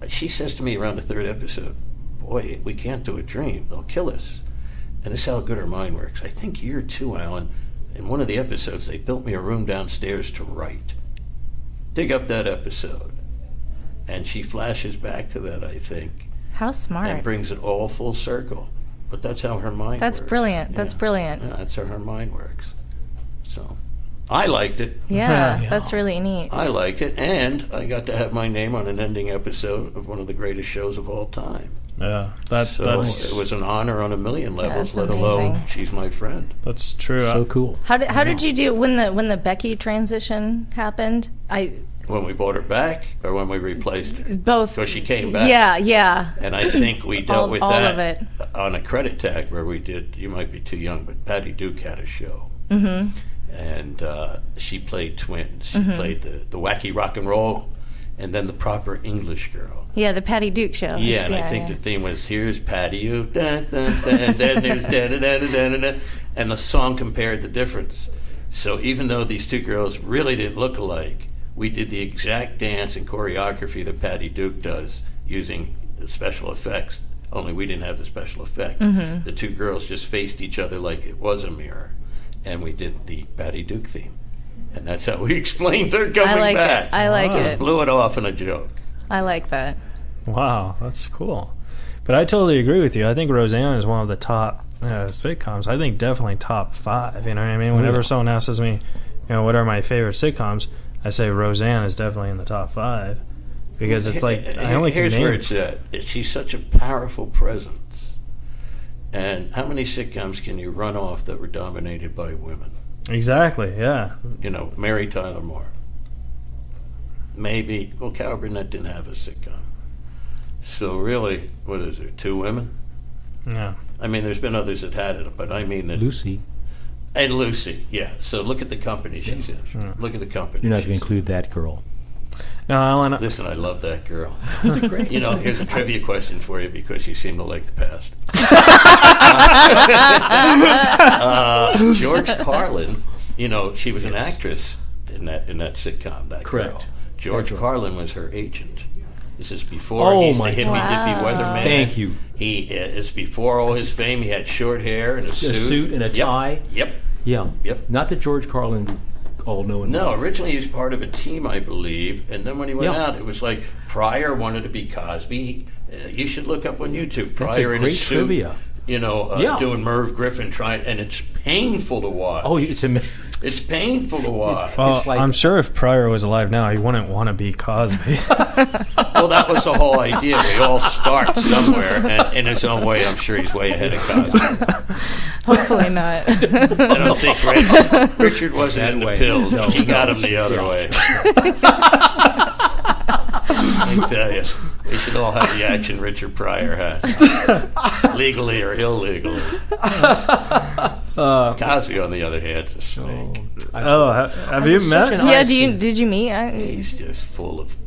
she says to me around the third episode, boy, we can't do a dream. They'll kill us. And this is how good her mind works. I think year 2, Alan, in one of the episodes, they built me a room downstairs to write. Dig up that episode. And she flashes back to that, I think. How smart. And brings it all full circle. But that's how her mind works. That's brilliant. Yeah. That's brilliant. Yeah, that's how her mind works. So, I liked it. Yeah, that's really neat. I liked it, and I got to have my name on an ending episode of one of the greatest shows of all time. Yeah, it was an honor on a million levels. That's let amazing. alone she's my friend. That's true. So cool. How did you do when the Becky transition happened? When we brought her back, or when we replaced her? Both. Because she came back. Yeah. And I think we dealt with all that of it. on a credit tag where we did. You might be too young, but Patty Duke had a show. Mm-hmm. And she played twins. She played the wacky rock and roll, and then the proper English girl. Yeah, the Patty Duke show. Yeah, and I think the theme was, here's Patty, you, dun, dun, dun, and then there's da da da da da da, and the song compared the difference. So even though these two girls really didn't look alike, we did the exact dance and choreography that Patty Duke does using special effects, only we didn't have the special effects. Mm-hmm. The two girls just faced each other like it was a mirror. And we did the Patty Duke theme. And that's how we explained her coming back. I like it. Just blew it off in a joke. I like that. Wow, that's cool. But I totally agree with you. I think Roseanne is one of the top sitcoms. I think definitely top 5. You know what I mean? Whenever someone asks me, what are my favorite sitcoms, I say Roseanne is definitely in the top 5. Because it's like, I only can name... Here's where it's at. She's such a powerful presence. And how many sitcoms can you run off that were dominated by women? Exactly, yeah. Mary Tyler Moore. Maybe. Well, Carol Burnett didn't have a sitcom. So really, what is there, 2 women? Yeah. I mean, there's been others that had it, but I mean that... Lucy. And Lucy, yeah. So look at the company she's in. Sure. Look at the company. You're not going to include that girl. No, Alan... Listen, I love that girl. That's a great Here's a trivia question for you because you seem to like the past. George Carlin, she was an actress in that sitcom, that Correct. girl. George Carlin was her agent. This is before he used to hit me, did be weatherman. Thank you. It's before all his fame. He had short hair and a suit. And a tie. Yep. Yeah. Yep. Not that George Carlin all knowing. No, originally he was part of a team, I believe, and then when he went out, it was like Pryor wanted to be Cosby. You should look up on YouTube. Pryor That's a in great a suit, trivia. Doing Merv Griffin and it's painful to watch. Oh, it's It's painful to watch. Well, It's like- I'm sure if Pryor was alive now, he wouldn't want to be Cosby. Well, that was the whole idea. We all start somewhere, and in his own way, I'm sure he's way ahead of Cosby. Hopefully not. I don't think Richard wasn't in the way. pills. No, He got him the other way. I tell you, they should all have the action Richard Pryor had, legally or illegally. Cosby, on the other hand, is a snake. Have you met? Yeah, did you meet? He's just full of.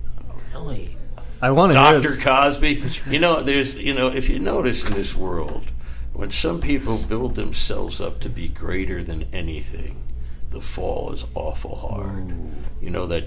Really? I want to hear Dr. Cosby. There's if you notice in this world, when some people build themselves up to be greater than anything, the fall is awful hard. Ooh. That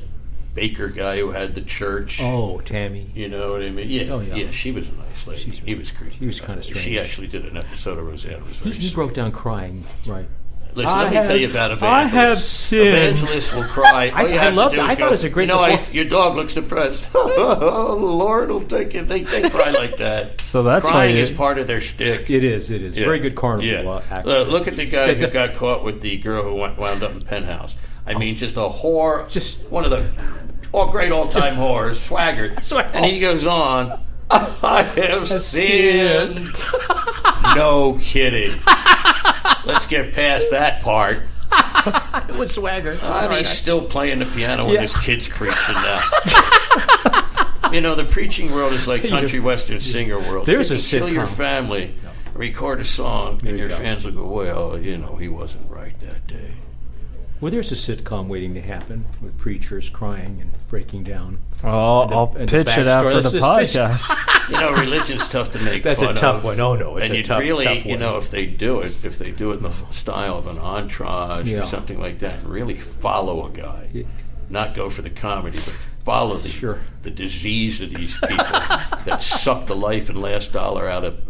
baker guy who had the church. Oh, Tammy. You know what I mean? Yeah, yeah. She was a nice lady. He was creepy. He was kind of strange. She actually did an episode of Roseanne. It was very He broke down crying, right? Listen, let me tell you about Evangelist. I have sinned. Evangelist will cry. I loved it. I thought it was a great. Your dog looks depressed. Oh, the Lord will take it. They cry like that. So that's crying why is part of their shtick. It is. Yeah. Very good carnival actor. Look at the guy who got caught with the girl who wound up in Penthouse. I mean, just a whore. Just one of the great all-time whores, swaggered. And he goes on, I have sinned. No kidding. Let's get past that part. It was swagger. He's still playing the piano when his kid's preaching now. The preaching world is like country western singer world. There's you a can kill sitcom. your family, record a song, and your fans will go, well, he wasn't right that day. Well, there's a sitcom waiting to happen with preachers crying and breaking down. I'll pitch it after the podcast. Religion's tough to make That's fun a tough of. one. Oh, no, it's and a tough one. If they do it in the style of an Entourage or something like that, and really follow a guy, not go for the comedy, but follow the disease of these people that suck the life and last dollar out of,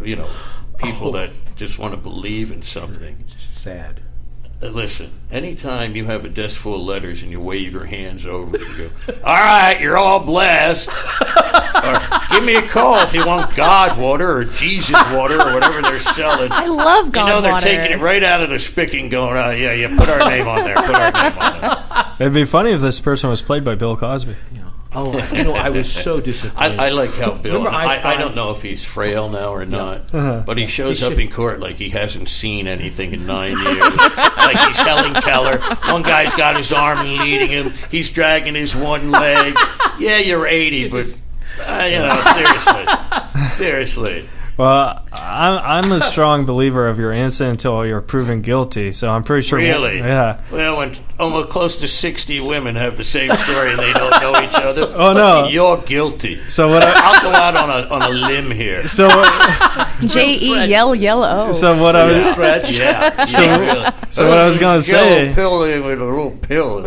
people that just want to believe in something. It's just sad. Listen, anytime you have a desk full of letters and you wave your hands over it, you go, all right, you're all blessed. Or give me a call if you want God water or Jesus water or whatever they're selling. I love God water. They're taking it right out of the spigot and going, oh, yeah, put our name on there. Put our name on there. It'd be funny if this person was played by Bill Cosby. Oh, I was so disappointed. I like how Bill, I don't know if he's frail now or not, but he shows up in court like he hasn't seen anything in 9 years. Like he's Helen Keller. One guy's got his arm leading him. He's dragging his one leg. Yeah, you're 80, but, seriously. Well, I'm a strong believer of you're innocent until you're proven guilty, so I'm pretty sure... Really? Yeah. Well, when almost close to 60 women have the same story and they don't know each other, oh, no. You're guilty. So what I'll go out on a limb here. So J-E, yellow. So what I was... Stretch. Yeah. So what I was going to say... Pill with a little pill.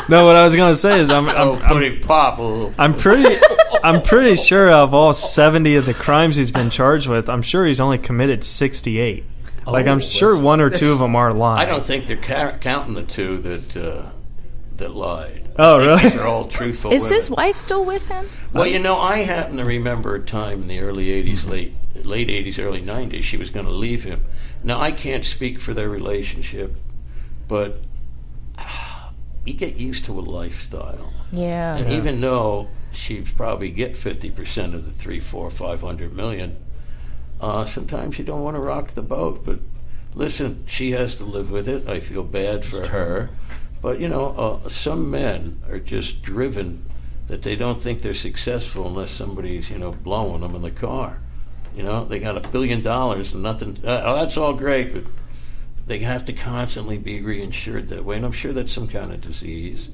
No, what I was going to say is I'm pretty sure of all 70 of the crimes he's been charged with, I'm sure he's only committed 68. I'm sure one or two of them are lying. I don't think they're counting the two that lied. Oh, really? They're all truthful Is women. his wife still with him? Well, I happen to remember a time in the early 80s, late 80s, early 90s, she was going to leave him. Now, I can't speak for their relationship, but you get used to a lifestyle. Yeah. And even though she'd probably get 50% of the 300, 400, 500 million, sometimes you don't want to rock the boat. But listen, she has to live with it. I feel bad for her. But, some men are just driven that they don't think they're successful unless somebody's, blowing them in the car. They got $1 billion and nothing. That's all great, but they have to constantly be reinsured that way. And I'm sure that's some kind of disease.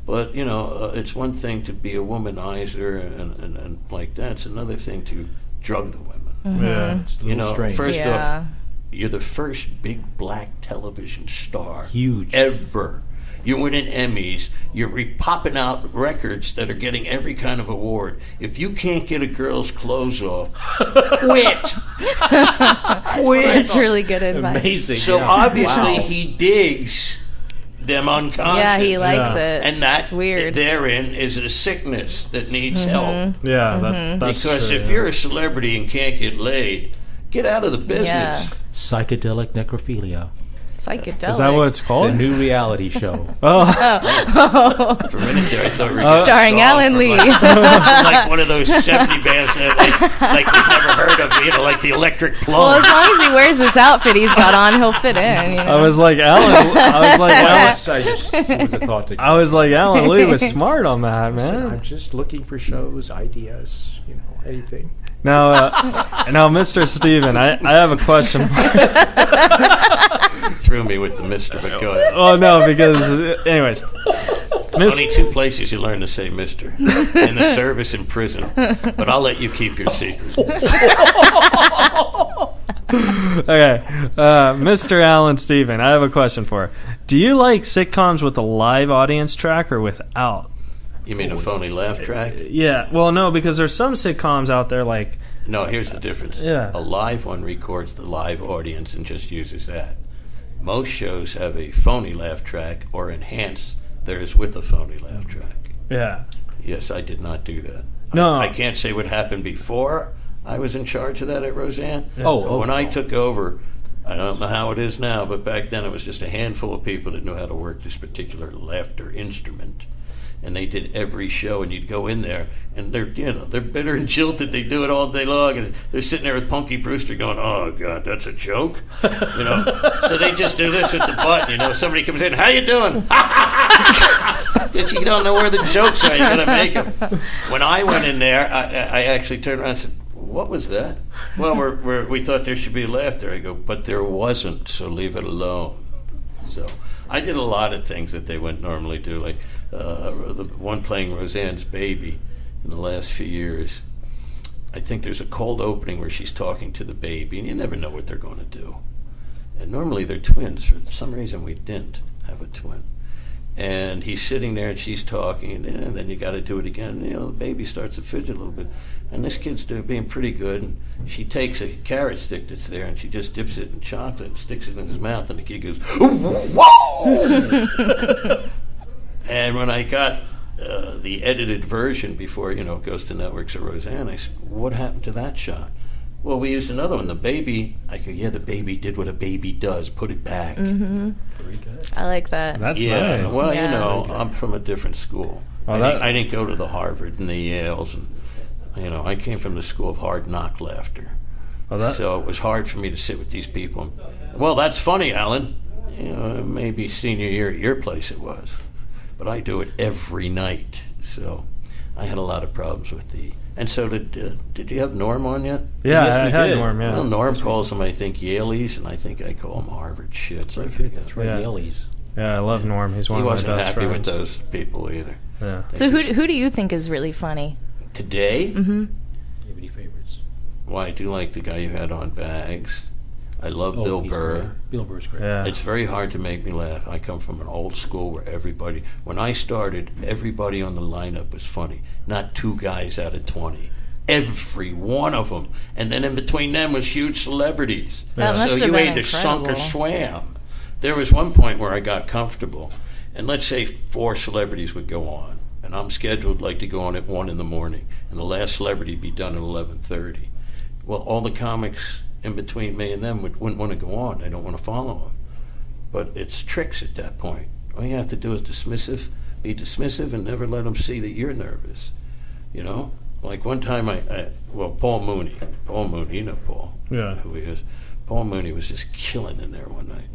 But, it's one thing to be a womanizer and like that. It's another thing to drug the women. Mm-hmm. Yeah. It's a little strange. First off, you're the first big black television star. Huge. Ever. You're winning Emmys. You're popping out records that are getting every kind of award. If you can't get a girl's clothes off, quit. Quit. That's really good advice. Amazing. So obviously he digs them unconscious. Yeah, he likes it. And that's weird. Therein is a sickness that needs help. Yeah, that's because if you're a celebrity and can't get laid, get out of the business. Yeah. Psychedelic necrophilia. Psychedelic. Is that what it's called? The new reality show. For a minute there, I thought we were starring Allan Lee. like one of those 70 bands like we've never heard of, like the Electric Plum. Well, as long as he wears this outfit he's got on, he'll fit in. I was like Allan. It was a thought to I was like Allan Lee was smart on that, man. I'm just looking for shows, ideas, anything. Now, Mr. Stephan, I have a question. You threw me with the Mister, but go ahead. Oh no, because anyways, Only two places you learn to say Mister: in the service and prison. But I'll let you keep your secret. Okay, Mr. Allan Stephan, I have a question for you. Do you like sitcoms with a live audience track or without? You mean a phony laugh track? Yeah. Well, no, because there's some sitcoms out there like... No, here's the difference. Yeah. A live one records the live audience and just uses that. Most shows have a phony laugh track or enhance theirs with a phony laugh track. Yeah. Yes, I did not do that. No. I can't say what happened before I was in charge of that at Roseanne. Yeah. When I took over, I don't know how it is now, but back then it was just a handful of people that knew how to work this particular laughter instrument. And they did every show, and you'd go in there, and they're bitter and jilted. They do it all day long, and they're sitting there with Punky Brewster going, "Oh God, that's a joke," So they just do this with the button. Somebody comes in, "How you doing?" Because you don't know where the jokes are. You're gonna make them. When I went in there, I actually turned around and said, "What was that?" "Well, we thought there should be laughter." I go, "But there wasn't, so leave it alone." So I did a lot of things that they wouldn't normally do, like the one playing Roseanne's baby in the last few years. I think there's a cold opening where she's talking to the baby, and you never know what they're going to do. And normally they're twins. For some reason, we didn't have a twin. And he's sitting there, and she's talking, and then you got to do it again. You know, the baby starts to fidget a little bit, and this kid's being pretty good. And she takes a carrot stick that's there, and she just dips it in chocolate and sticks it in his mouth, and the kid goes, "Whoa!" And when I got the edited version before it goes to networks of Roseanne, I said, "What happened to that shot?" Well, we used another one. The baby, I go, yeah, the baby did what a baby does, put it back. Mm-hmm. Very good. I like that. That's nice. Well, Yeah. I'm from a different school. Well, I didn't go to the Harvard and the Yales, and I came from the school of hard knock laughter. Well, So it was hard for me to sit with these people. Well, that's funny, Alan. Maybe senior year at your place it was, but I do it every night. So I had a lot of problems with the. And so did you have Norm on yet? Yeah, Yes, I we had did. Norm, yeah. Well, Norm calls them, I think, Yaleys, and I think I call them Harvard shits. I Very good. forget. That's right, Yeah. Yaleys. Yeah, I love Norm. He's one He of my wasn't best happy with friends. those people either. Yeah. So who do you think is really funny? Today, Mm-hmm. Do you have any favorites? well, I do like the guy you had on Bags. I love Bill he's Burr. great. Bill Burr's great. Yeah. It's very hard to make me laugh. I come from an old school where when I started, everybody on the lineup was funny. Not 2 guys out of 20. Every one of them. And then in between them was huge celebrities. That must So have you been either sunk or incredible. swam. There was one point where I got comfortable, and let's say 4 celebrities would go on, and I'm scheduled to go on at 1 in the morning, and the last celebrity would be done at 11:30. Well, all the comics in between me and them wouldn't want to go on. They don't want to follow them. But it's tricks at that point. All you have to do is be dismissive, and never let them see that you're nervous. Like one time Paul Mooney, you know Paul, Yeah. who he is. Paul Mooney was just killing in there one night.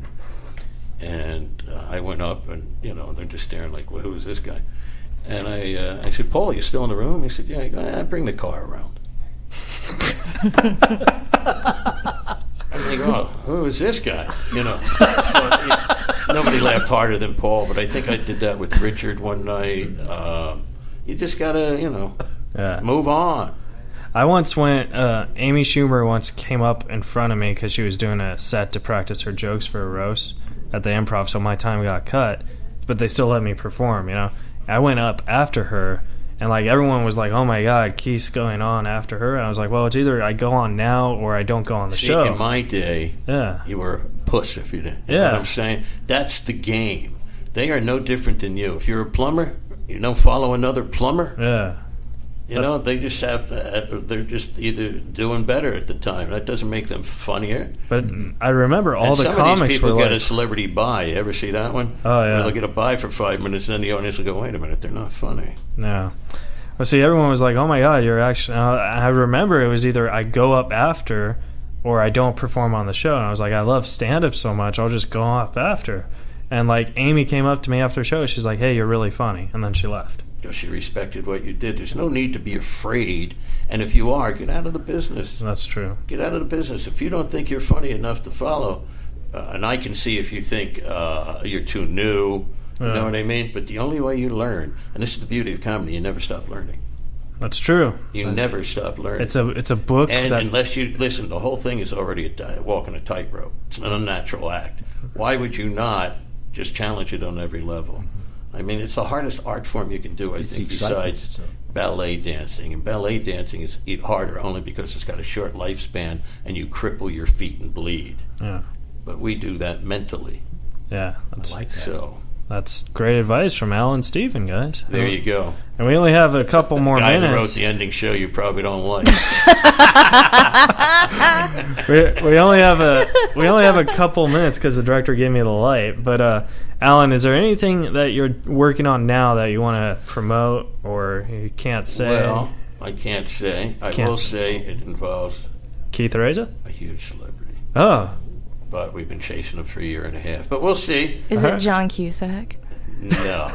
And I went up, and, they're just staring like, well, who is this guy? And I said, Paul, you still in the room? He said, yeah. I go, bring the car around. And they go, who is this guy? So, nobody laughed harder than Paul, but I think I did that with Richard one night. You just got to, Yeah. move on. I once went. Amy Schumer once came up in front of me because she was doing a set to practice her jokes for a roast at the Improv, so my time got cut, but they still let me perform. I went up after her, and everyone was like, "Oh my God, Keith's going on after her," and I was like, "Well, it's either I go on now or I don't go on the show." In my day, Yeah. you were a puss if you didn't. You Yeah. know what I'm saying? That's the game. They are no different than you. If you're a plumber, you don't follow another plumber. Yeah. They just they're just either doing better at the time. That doesn't make them funnier. But I remember all And the some of comics these people were get a like, celebrity buy. You ever see that one? Oh, yeah. Where they'll get a buy for 5 minutes, and then the audience will go, wait a minute, they're not funny. no. Well, see, everyone was like, "Oh my God, you're actually." I remember it was either I go up after, or I don't perform on the show. And I was like, "I love stand-up so much, I'll just go up after." And Amy came up to me after the show. She's like, "Hey, you're really funny," and then she left. Because she respected what you did. There's no need to be afraid. And if you are, get out of the business. That's true. Get out of the business. If you don't think you're funny enough to follow, and I can see if you think you're too new, you know what I mean? But the only way you learn, and this is the beauty of comedy, you never stop learning. That's true. You never stop learning. It's a book And that unless you listen, the whole thing is already walking a tightrope. It's an unnatural act. Why would you not just challenge it on every level? I mean, it's the hardest art form you can do, I It's think, excitement. besides ballet dancing. And ballet dancing is harder only because it's got a short lifespan and you cripple your feet and bleed. yeah. But we do that mentally. Yeah. I like that. So That's great advice from Allan Stephan, guys. there you go. And we only have a couple more Guy who wrote minutes. the ending show you probably don't like. we only have a couple minutes because the director gave me the light. But Allan, is there anything that you're working on now that you want to promote or you can't say? Well, I can't say. I will say it involves Keith Reza? a huge celebrity. Oh, But we've been chasing him for a year and a half. But we'll see. Is it John Cusack? No.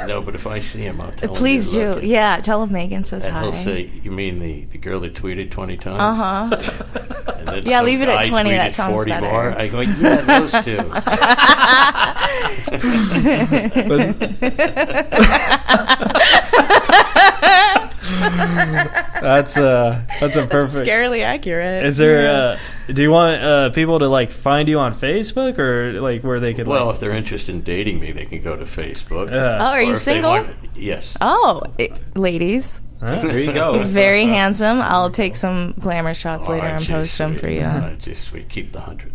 No, but if I see him, I'll tell him. Please you're do. looking. Yeah, tell him Megan says And hi. he'll say, you mean the girl that tweeted 20 times? Uh-huh. And then Yeah, some leave it at guy 20, that tweeted sounds 40 better. more. I go, yeah, those two. that's a perfect. Scarily accurate. Is there Do you want people to like find you on Facebook or like where they could? Well, if they're interested in dating me, they can go to Facebook. Are you single? Yes. Oh, ladies. There you go. He's very handsome. I'll take some glamour shots later and post them for you. We keep the 100.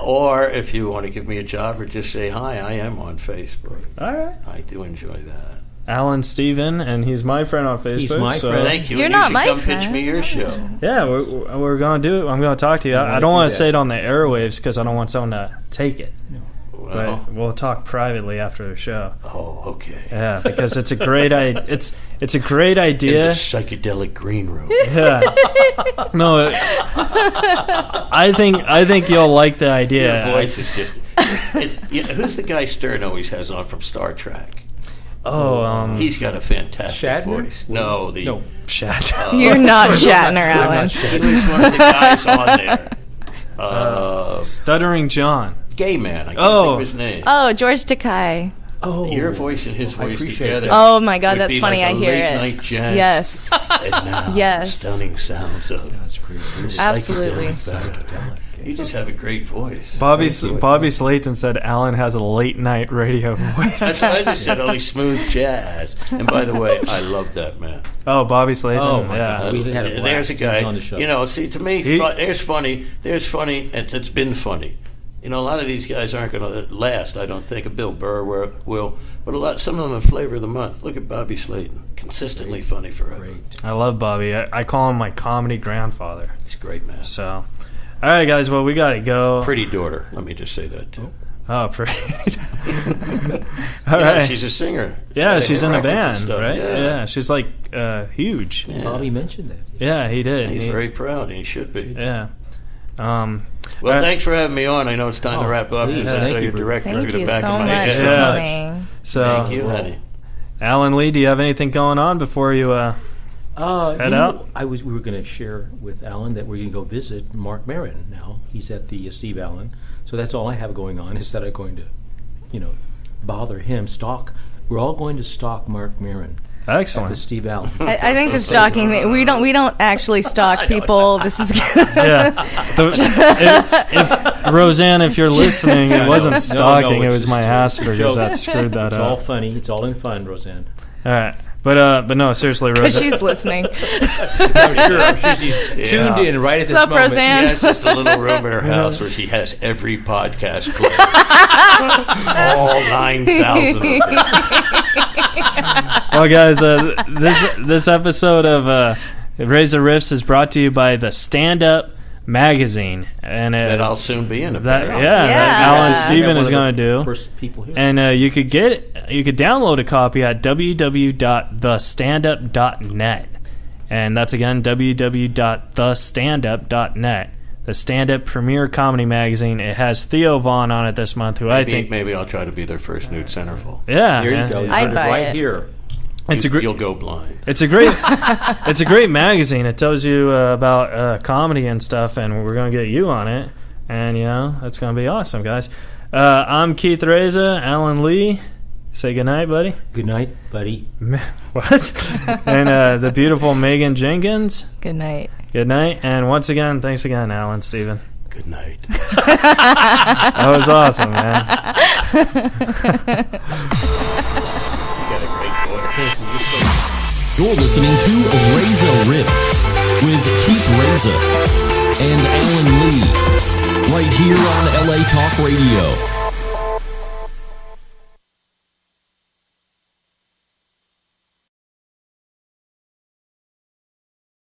Or if you want to give me a job or just say hi, I am on Facebook. All right. I do enjoy that. Allan Stephan, and he's my friend on Facebook. He's my friend. Thank you. You're You not should my come friend. pitch me your show. Yeah, we're going to do it. I'm going to talk to you. I don't want to say it on the airwaves because I don't want someone to take it. Well, But we'll talk privately after the show. oh, okay. Yeah, because it's a great it's a great In the idea. psychedelic green room. Yeah. No, I think you'll like the idea. Your voice is just... who's the guy Stern always has on from Star Trek? He's got a fantastic Shatner? voice. No, Shatner. You're not Shatner, Alan. he was one of the guys on there. Stuttering John. Gay man. I can't think of his name. Oh, George Takei. Oh, Your voice and his voice appreciate together. that. Oh my God, would that's be funny. like I hear it. late night jazz. Yes. And now, Yes. stunning sounds of That's great. Absolutely. psychedelic. You just have a great voice. Bobby Slayton said Alan has a late night radio voice. That's what I just said. Only smooth jazz. And by the way, I love that man. Oh, Bobby Slayton. Oh, my yeah. God. We had a blast. There's a He was on guy. the show. You know, see, to me, there's funny, and it's been funny. You know, a lot of these guys aren't going to last. I don't think. Bill Burr will, but some of them are flavor of the month. Look at Bobby Slayton, consistently funny forever. Great. I love Bobby. I call him my comedy grandfather. He's a great man. So, all right, guys. Well, we got to go. Pretty daughter. Let me just say that too. Oh, pretty. All right. She's a singer. Yeah, she's in a records and band, stuff. right? Yeah. She's like huge. Yeah. Bobby mentioned that. Yeah, he did. He's very proud, and he should be. Yeah. Well, thanks for having me on. I know it's time to wrap up. please. I saw Thank you you for- directly Thank through the you back so of my much head. for Yeah. coming. So, Thank you, honey. Alan Lee, do you have anything going on before you head out? We were going to share with Alan that we're going to go visit Mark Maron now. He's at the Steve Allen. So that's all I have going on is that I'm going to, bother him, stalk. We're all going to stalk Mark Maron at the Excellent. Steve Allen. I think the stalking thing, we don't actually stalk people. This is Yeah. If Roseanne, if you're listening, it wasn't stalking. It it's was just my a Asperger's joke. that screwed that It's all up. funny. It's all in fun, Roseanne. All right. But no, seriously, Roseanne. she's listening. I'm sure she's tuned in right at this What's up, moment. Roseanne? She has just a little room in her house where she has every podcast clip. All 9,000 of them. Well, guys, this episode of Reza Riffs is brought to you by the Stand Up magazine, and That I'll soon be in. that apparently. that Allan Yeah. Stephan One is of going the to do. first people here. And you could download a copy at www.thestandup.net, and that's again www.thestandup.net. The Stand Up Premier Comedy Magazine. It has Theo Vaughn on it this month, who I think Maybe I'll try to be their first nude centerfold. yeah, There you man. go. You I'd heard it buy right it. here. It's a great. You'll go blind. It's a great magazine. It tells you about comedy and stuff, and we're going to get you on it. And, that's going to be awesome, guys. I'm Keith Reza, Alan Lee. Say goodnight, buddy. Good night, buddy. What? And the beautiful Megan Jenkins. Good night. Good night. And once again, thanks again, Allan Stephan. Good night. That was awesome, man. You got a great voice. You're listening to Reza Riffs with Keith Reza and Alan Lee, right here on LA Talk Radio.